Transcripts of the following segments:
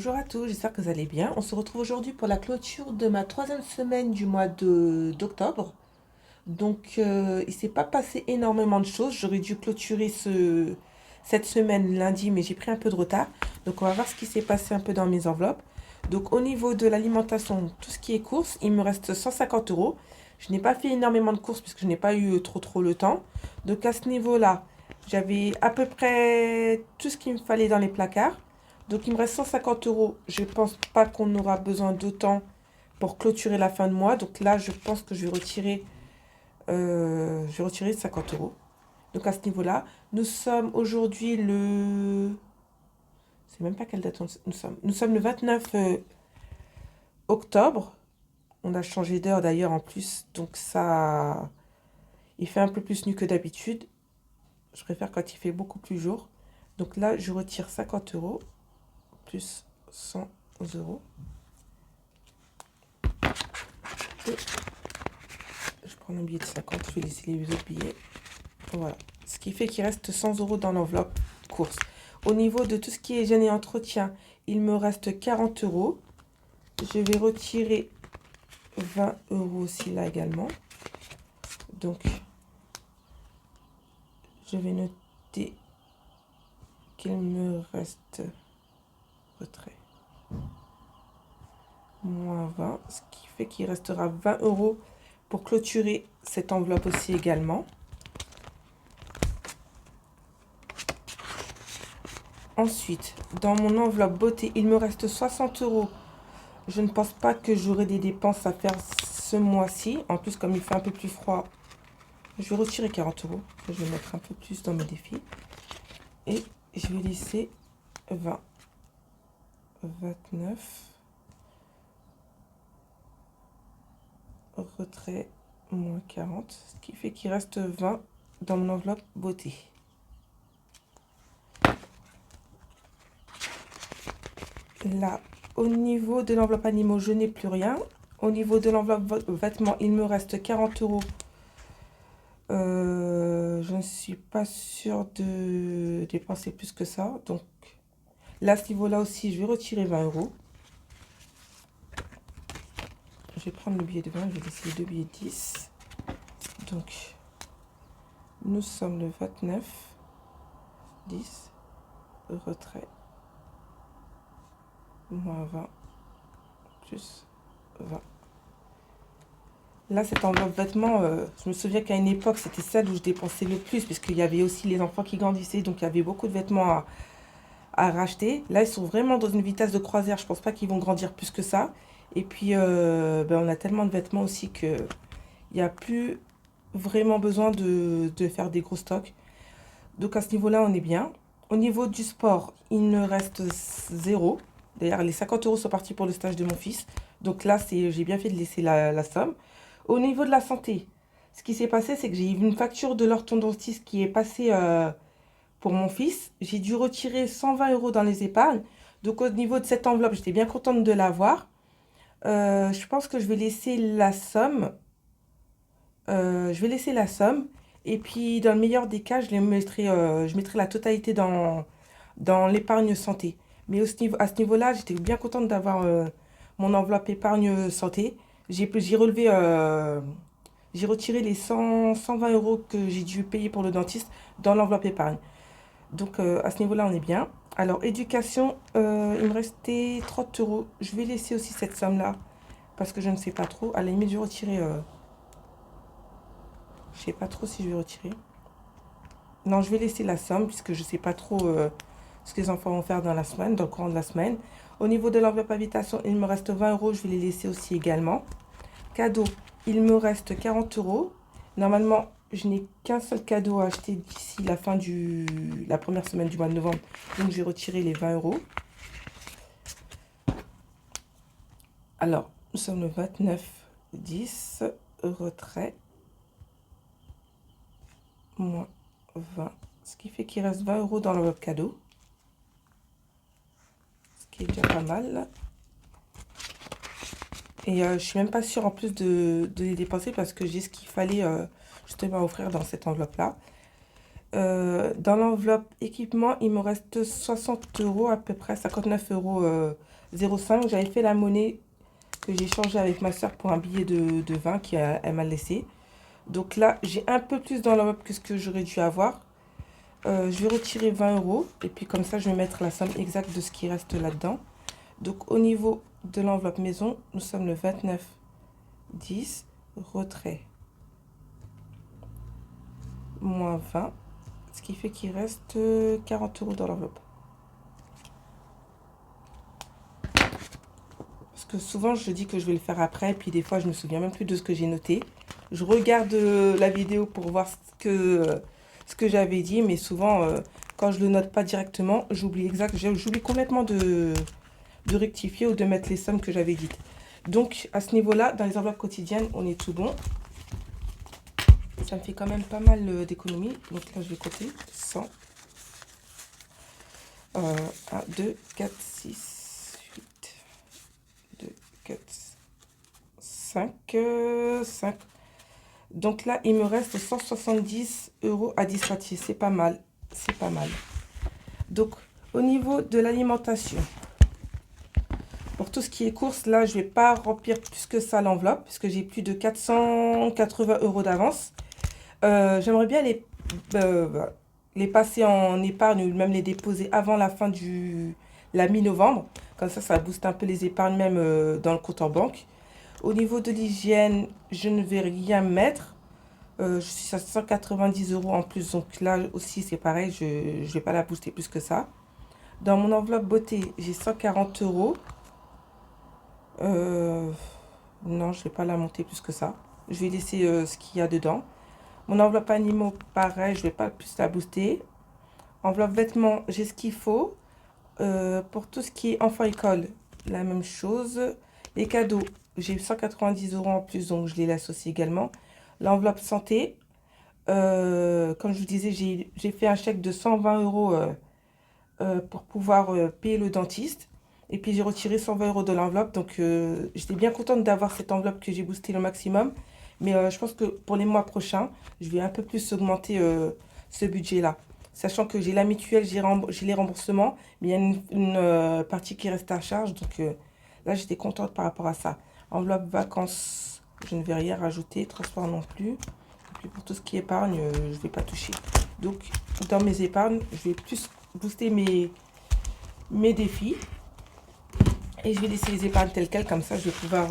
Bonjour à tous, j'espère que vous allez bien. On se retrouve aujourd'hui pour la clôture de ma troisième semaine du mois d'octobre. Donc, il ne s'est pas passé énormément de choses. J'aurais dû clôturer cette semaine lundi, mais j'ai pris un peu de retard. Donc, on va voir ce qui s'est passé un peu dans mes enveloppes. Donc, au niveau de l'alimentation, tout ce qui est courses, il me reste 150 euros. Je n'ai pas fait énormément de courses puisque je n'ai pas eu trop le temps. Donc, à ce niveau-là, j'avais à peu près tout ce qu'il me fallait dans les placards. Donc, il me reste 150 euros. Je ne pense pas qu'on aura besoin d'autant pour clôturer la fin de mois. Donc là, je pense que je vais retirer 50 euros. Donc à ce niveau-là, nous sommes aujourd'hui le... C'est même pas quelle date nous sommes. Nous sommes le 29 octobre. On a changé d'heure d'ailleurs en plus. Donc ça... Il fait un peu plus nu que d'habitude. Je préfère quand il fait beaucoup plus jour. Donc là, je retire 50 euros plus 100 euros. Et je prends un billet de 50, je vais laisser les autres billets. Voilà. Ce qui fait qu'il reste 100 euros dans l'enveloppe course. Au niveau de tout ce qui est hygiène et entretien, il me reste 40 euros. Je vais retirer 20 euros aussi là également. Donc, je vais noter qu'il me reste retrait moins 20, ce qui fait qu'il restera 20 euros pour clôturer cette enveloppe aussi également. Ensuite, dans mon enveloppe beauté, il me reste 60 euros. Je ne pense pas que j'aurai des dépenses à faire ce mois-ci. En plus, comme il fait un peu plus froid, je vais retirer 40 euros. Je vais mettre un peu plus dans mes défis. Et je vais laisser 20, 29, retrait, moins 40. Ce qui fait qu'il reste 20 dans mon enveloppe beauté. Là, au niveau de l'enveloppe animaux, je n'ai plus rien. Au niveau de l'enveloppe vêtements, il me reste 40 euros. Je ne suis pas sûre de dépenser plus que ça. Donc, là, à ce niveau-là aussi, je vais retirer 20 euros. Je vais prendre le billet de 20, je vais laisser les deux billets de 10. Donc, nous sommes le 29, 10, retrait, moins 20, plus 20. Là, cette enveloppe vêtements, je me souviens qu'à une époque, c'était celle où je dépensais le plus, puisqu'il y avait aussi les enfants qui grandissaient, donc il y avait beaucoup de vêtements à racheter. Là, ils sont vraiment dans une vitesse de croisière. Je pense pas qu'ils vont grandir plus que ça. Et puis, on a tellement de vêtements aussi que il n'y a plus vraiment besoin de faire des gros stocks. Donc, à ce niveau-là, on est bien. Au niveau du sport, il ne reste zéro. D'ailleurs, les 50 euros sont partis pour le stage de mon fils. Donc là, j'ai bien fait de laisser la somme. Au niveau de la santé, ce qui s'est passé, c'est que j'ai eu une facture de l'orthodontiste qui est passée pour mon fils. J'ai dû retirer 120 euros dans les épargnes. Donc au niveau de cette enveloppe, j'étais bien contente de l'avoir. Je pense que je vais laisser la somme. Je vais laisser la somme. Et puis dans le meilleur des cas, je mettrai la totalité dans l'épargne santé. Mais à ce niveau-là, j'étais bien contente d'avoir mon enveloppe épargne santé. J'ai relevé, j'ai retiré les 120 euros que j'ai dû payer pour le dentiste dans l'enveloppe épargne. Donc à ce niveau-là, on est bien. Alors, éducation, il me restait 30 euros. Je vais laisser aussi cette somme-là parce que je ne sais pas trop. À la limite, je vais retirer. Je ne sais pas trop si je vais retirer. Non, je vais laisser la somme puisque je ne sais pas trop ce que les enfants vont faire dans la semaine, dans le courant de la semaine. Au niveau de l'enveloppe habitation, il me reste 20 euros. Je vais les laisser aussi également. Cadeau, il me reste 40 euros. Normalement, je n'ai qu'un seul cadeau à acheter d'ici la fin la première semaine du mois de novembre. Donc, je vais retirer les 20 euros. Alors, nous sommes le 29, 10, retrait, moins 20. Ce qui fait qu'il reste 20 euros dans l'enveloppe cadeau. Ce qui est déjà pas mal. Et je suis même pas sûre en plus de les dépenser parce que j'ai ce qu'il fallait justement offrir dans cette enveloppe-là. Dans l'enveloppe équipement, il me reste 60 euros à peu près, 59 euros 0,5. J'avais fait la monnaie que j'ai changé avec ma soeur pour un billet de 20 qu'elle m'a laissé. Donc là, j'ai un peu plus dans l'enveloppe que ce que j'aurais dû avoir. Je vais retirer 20 euros. Et puis comme ça, je vais mettre la somme exacte de ce qui reste là-dedans. Donc au niveau de l'enveloppe maison, nous sommes le 29,10. Retrait. Moins 20. Ce qui fait qu'il reste 40 euros dans l'enveloppe. Parce que souvent, je dis que je vais le faire après. Puis des fois, je me souviens même plus de ce que j'ai noté. Je regarde la vidéo pour voir ce que j'avais dit. Mais souvent, quand je ne le note pas directement, j'oublie j'oublie complètement de rectifier ou de mettre les sommes que j'avais dites. Donc, à ce niveau-là, dans les enveloppes quotidiennes, on est tout bon. Ça me fait quand même pas mal d'économies. Donc là, je vais compter 100. 1, 2, 4, 6, 8, 2, 4, 5, 5. Donc là, il me reste 170 euros à dispatcher. C'est pas mal. C'est pas mal. Donc, au niveau de l'alimentation, pour tout ce qui est courses, là, je ne vais pas remplir plus que ça l'enveloppe, puisque j'ai plus de 480 euros d'avance. J'aimerais bien les passer en épargne ou même les déposer avant la fin la mi-novembre. Comme ça booste un peu les épargnes même dans le compte en banque. Au niveau de l'hygiène, je ne vais rien mettre. Je suis à 190 euros en plus. Donc là aussi, c'est pareil. Je ne vais pas la booster plus que ça. Dans mon enveloppe beauté, j'ai 140 euros. Non, je ne vais pas la monter plus que ça. Je vais laisser ce qu'il y a dedans. Mon enveloppe animaux, pareil, je ne vais pas plus la booster. Enveloppe vêtements, j'ai ce qu'il faut. Pour tout ce qui est enfant école, la même chose. Les cadeaux, j'ai 190 euros en plus, donc je les laisse aussi également. L'enveloppe santé, comme je vous disais, j'ai fait un chèque de 120 euros pour pouvoir payer le dentiste. Et puis j'ai retiré 120 euros de l'enveloppe. Donc j'étais bien contente d'avoir cette enveloppe que j'ai boostée le maximum. Mais je pense que pour les mois prochains, je vais un peu plus augmenter ce budget-là. Sachant que j'ai la mutuelle, j'ai les remboursements, mais il y a une partie qui reste à charge. Donc là, j'étais contente par rapport à ça. Enveloppe vacances, je ne vais rien rajouter. Transport non plus. Et puis pour tout ce qui est épargne, je ne vais pas toucher. Donc dans mes épargnes, je vais plus booster mes défis. Et je vais laisser les épargnes telles quelles. Comme ça, je vais pouvoir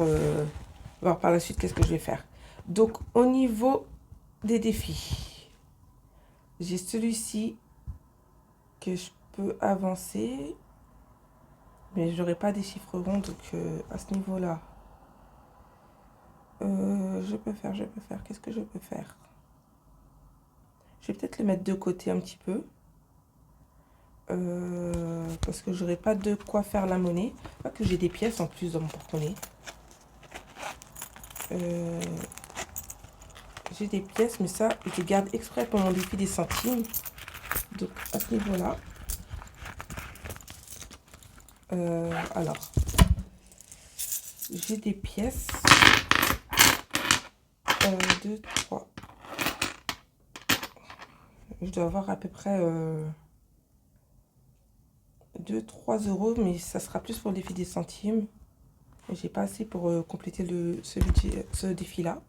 voir par la suite qu'est-ce que je vais faire. Donc au niveau des défis, j'ai celui-ci que je peux avancer, mais je n'aurai pas des chiffres ronds, donc à ce niveau-là, je peux faire, qu'est-ce que je peux faire? Je vais peut-être le mettre de côté un petit peu, parce que j'aurai pas de quoi faire la monnaie. Pas que j'ai des pièces en plus dans mon porte-monnaie. J'ai des pièces, mais ça, je les garde exprès pour mon défi des centimes. Donc, à ce niveau-là. Alors, j'ai des pièces. 2, 3. Je dois avoir à peu près 2-3 euros, mais ça sera plus pour le défi des centimes. J'ai pas assez pour compléter ce défi-là.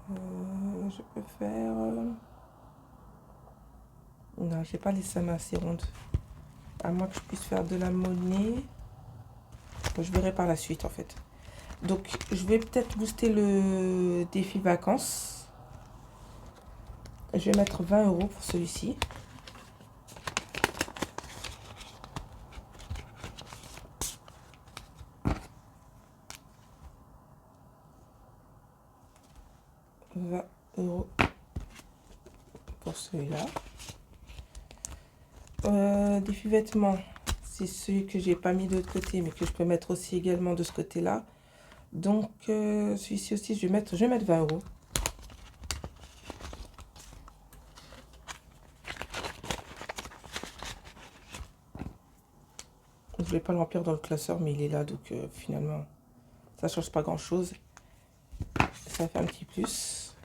Je peux faire... Non, j'ai pas les sommes assez rondes. À moins que je puisse faire de la monnaie. Je verrai par la suite en fait. Donc je vais peut-être booster le défi vacances. Je vais mettre 20 euros pour celui-ci. € pour celui-là. Défi vêtements, c'est celui que j'ai pas mis de l'autre côté, mais que je peux mettre aussi également de ce côté-là. Donc celui-ci aussi, je vais mettre 20 euros. Je vais pas le remplir dans le classeur, mais il est là, donc finalement, ça change pas grand-chose. Ça fait un petit plus.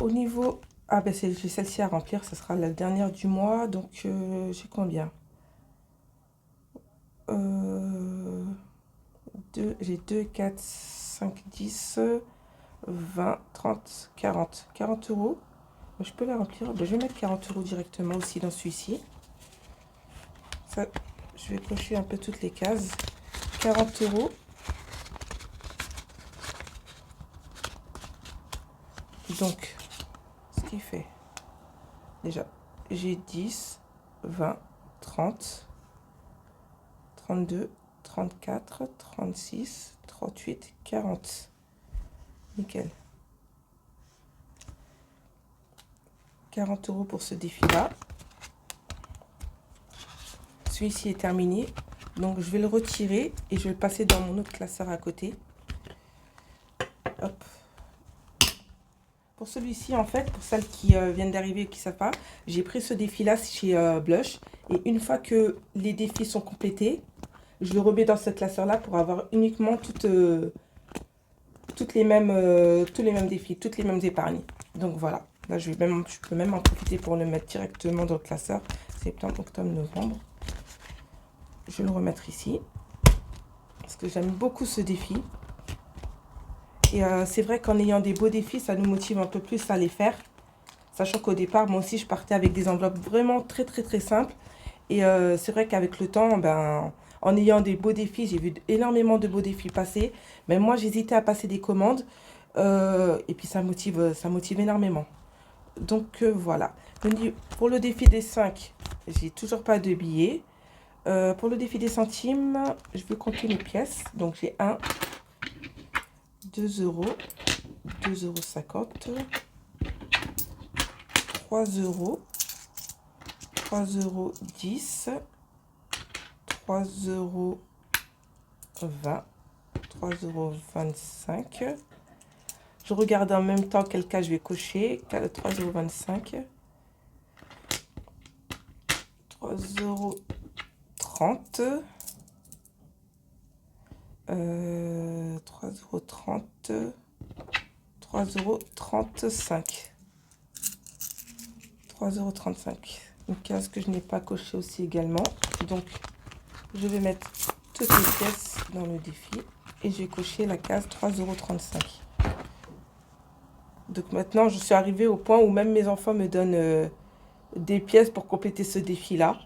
Au niveau Ah ben j'ai celle-ci à remplir, ça sera la dernière du mois, donc j'ai combien? J'ai 2, 4, 5, 10, 20, 30, 40. 40 euros. Je peux la remplir. Ben, je vais mettre 40 euros directement aussi dans celui-ci. Ça, je vais cocher un peu toutes les cases. 40 euros. Donc, ce qui fait, déjà, j'ai 10, 20, 30, 32, 34, 36, 38, 40. Nickel. 40 euros pour ce défi-là. Celui-ci est terminé. Donc, je vais le retirer et je vais le passer dans mon autre classeur à côté. Hop. Pour celui-ci, en fait, pour celles qui viennent d'arriver et qui ne savent pas, j'ai pris ce défi-là chez Blush. Et une fois que les défis sont complétés, je le remets dans ce classeur-là pour avoir uniquement tous les mêmes défis, toutes les mêmes épargnes. Donc voilà, là je peux même en profiter pour le mettre directement dans le classeur. Septembre, octobre, novembre. Je vais le remettre ici. Parce que j'aime beaucoup ce défi. Et c'est vrai qu'en ayant des beaux défis, ça nous motive un peu plus à les faire. Sachant qu'au départ, moi aussi, je partais avec des enveloppes vraiment très simples. Et c'est vrai qu'avec le temps, ben, en ayant des beaux défis, j'ai vu énormément de beaux défis passer. Mais moi, j'hésitais à passer des commandes. Et puis, ça motive énormément. Donc, voilà. Pour le défi des 5, j'ai toujours pas de billets. Pour le défi des centimes, je vais compter les pièces. Donc, j'ai 1, 2 euros, 2,50 €, 3 euros, 3,10 €, 3,20 €, 3,25 €. Je regarde en même temps quel cas je vais cocher. 3,25 €, 3,30 €, 3,30 €, 3,35 €. 3,35 €. Une case que je n'ai pas cochée aussi également. Donc, je vais mettre toutes les pièces dans le défi. Et je vais cocher la case 3,35 €. Donc maintenant, je suis arrivée au point où même mes enfants me donnent des pièces pour compléter ce défi-là.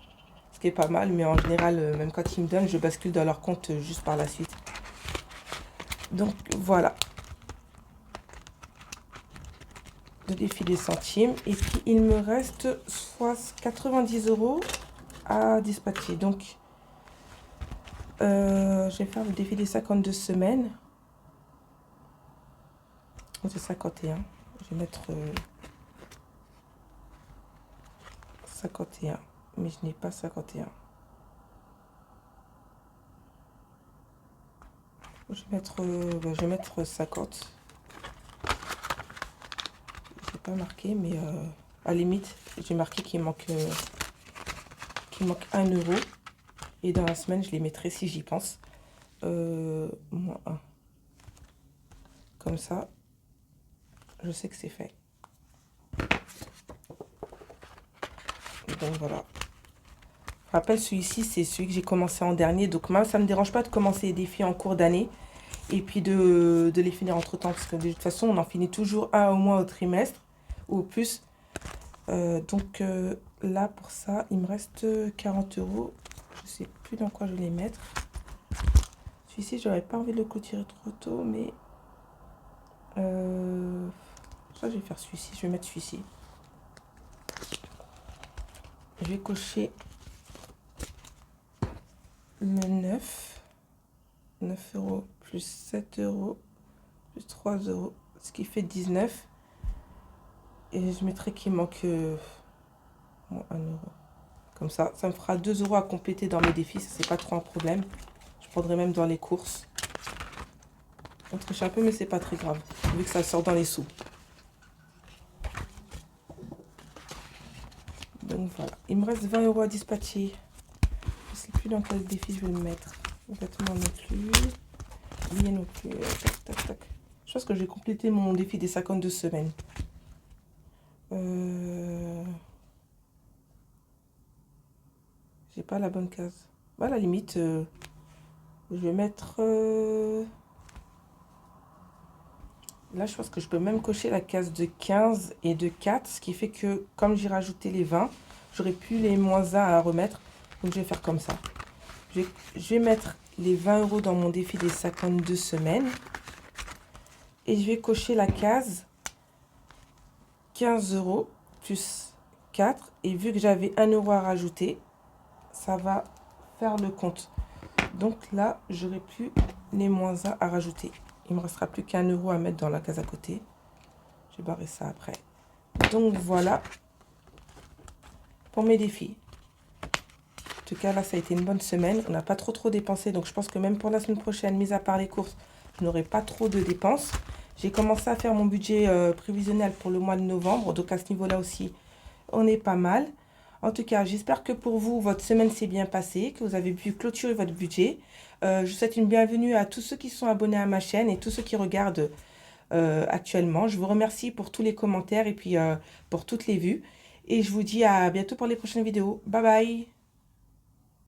Ce qui est pas mal, mais en général, même quand ils me donnent, je bascule dans leur compte juste par la suite. Donc voilà. Le défi des centimes. Et puis il me reste soit 90 € à dispatcher. Donc je vais faire le défi des 52 semaines. C'est 51. Je vais mettre 51. Mais je n'ai pas 51. Je vais mettre 50. J'ai pas marqué, mais à la limite, j'ai marqué qu'il manque 1 euro. Et dans la semaine, je les mettrai si j'y pense. Moins 1. Comme ça, je sais que c'est fait. Donc voilà. Je rappelle, celui-ci, c'est celui que j'ai commencé en dernier. Donc moi, ça ne me dérange pas de commencer les défis en cours d'année. Et puis de les finir entre temps. Parce que de toute façon, on en finit toujours un au moins au trimestre. Ou au plus. Donc là, pour ça, il me reste 40 €. Je ne sais plus dans quoi je vais les mettre. Celui-ci, j'aurais pas envie de le clôturer trop tôt. Mais ça, je vais faire celui-ci. Je vais mettre celui-ci. Je vais cocher le 9. 9 € plus 7 € plus 3 €. Ce qui fait 19. Et je mettrai qu'il manque 1 €. Comme ça, ça me fera 2 € à compléter dans mes défis. Ça, c'est pas trop un problème. Je prendrai même dans les courses. On triche un peu, mais c'est pas très grave. Vu que ça sort dans les sous. Donc voilà. Il me reste 20 € à dispatcher. Je ne sais plus dans quel défi je vais le mettre. Vêtements non plus. Billets non plus. Tac, tac, tac. Je pense que j'ai complété mon défi des 52 semaines. J'ai pas la bonne case. Bah, à la limite, je vais mettre... Là, je pense que je peux même cocher la case de 15 et de 4, ce qui fait que, comme j'ai rajouté les 20, j'aurais plus les -1 à remettre. Donc, je vais faire comme ça. Je vais mettre les 20 € dans mon défi des 52 semaines. Et je vais cocher la case 15 € plus 4. Et vu que j'avais 1 € à rajouter, ça va faire le compte. Donc là, j'aurai plus les -1 à rajouter. Il me restera plus qu'1 € à mettre dans la case à côté. Je vais barrer ça après. Donc voilà pour mes défis. En tout cas, là, ça a été une bonne semaine. On n'a pas trop dépensé. Donc je pense que même pour la semaine prochaine, mis à part les courses, je n'aurai pas trop de dépenses. J'ai commencé à faire mon budget prévisionnel pour le mois de novembre. Donc à ce niveau-là aussi, on est pas mal. En tout cas, j'espère que pour vous, votre semaine s'est bien passée, que vous avez pu clôturer votre budget. Je souhaite une bienvenue à tous ceux qui sont abonnés à ma chaîne et tous ceux qui regardent actuellement. Je vous remercie pour tous les commentaires et puis pour toutes les vues. Et je vous dis à bientôt pour les prochaines vidéos. Bye bye!